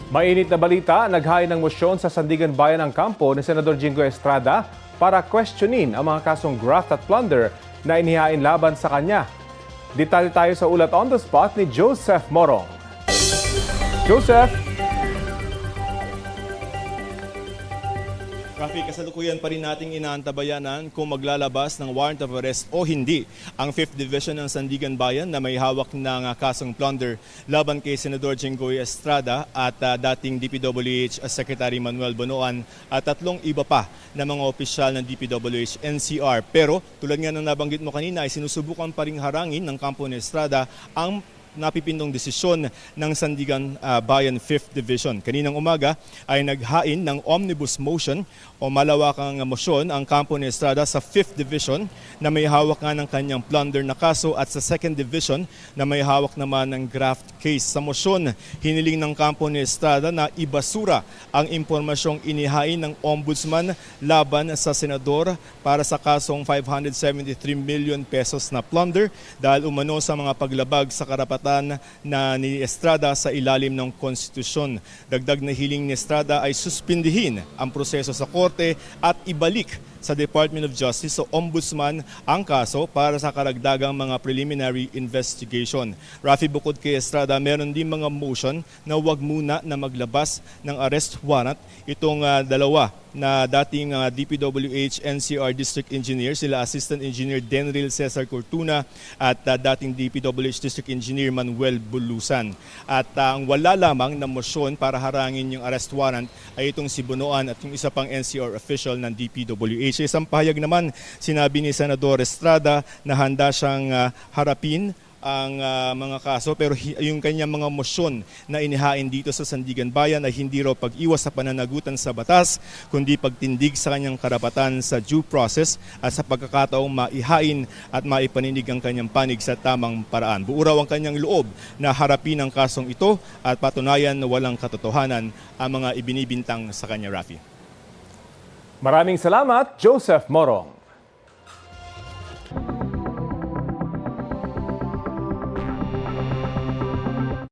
Mainit na balita, naghain ng mosyon sa Sandigan Bayan ng kampo ni Senador Jingo Estrada para questionin ang mga kasong graft at plunder na inihain laban sa kanya. Detalye tayo sa ulat on the spot ni Joseph Morong. Joseph! Rafi, kasalukuyan pa rin nating inaantabayanan kung maglalabas ng warrant of arrest o hindi ang 5th Division ng Sandigan Bayan na may hawak ng kasong plunder laban kay Senador Jinggoy Estrada at dating DPWH Secretary Manuel Bonoan at tatlong iba pa na mga opisyal ng DPWH NCR. Pero tulad nga ng nabanggit mo kanina ay sinusubukan pa rin harangin ng kampo ni Estrada ang napipindong desisyon ng Sandigan Bayan 5th Division. Kaninang umaga ay naghain ng omnibus motion o malawakang motion ang kampo ni Estrada sa 5th Division na may hawak nga ng kanyang plunder na kaso at sa 2nd Division na may hawak naman ng graft case. Sa motion, hiniling ng kampo ni Estrada na ibasura ang impormasyong inihain ng ombudsman laban sa senador para sa kasong 573 million pesos na plunder dahil umano sa mga paglabag sa karapatan na ni Estrada sa ilalim ng konstitusyon. Dagdag na hiling ni Estrada ay suspindihin ang proseso sa korte at ibalik sa Department of Justice o Ombudsman ang kaso para sa karagdagang mga preliminary investigation. Rafi, bukod kay Estrada, meron din mga motion na huwag muna na maglabas ng arrest warrant itong dalawa na dating DPWH NCR District Engineer, sila Assistant Engineer Denril Cesar Cortuna at dating DPWH District Engineer Manuel Bulusan. At ang wala lamang na motion para harangin yung arrest warrant ay itong si Bonoan at yung isa pang NCR official ng DPWH. Sa isang pahayag naman, sinabi ni Senador Estrada na handa siyang harapin ang mga kaso pero yung kanyang mga mosyon na inihain dito sa Sandigan Bayan ay hindi raw pag-iwas sa pananagutan sa batas kundi pagtindig sa kanyang karapatan sa due process at sa pagkakataong maihain at maipaninig ang kanyang panig sa tamang paraan. Buo raw ang kanyang loob na harapin ang kasong ito at patunayan na walang katotohanan ang mga ibinibintang sa kanya, Rafi. Maraming salamat, Joseph Morong.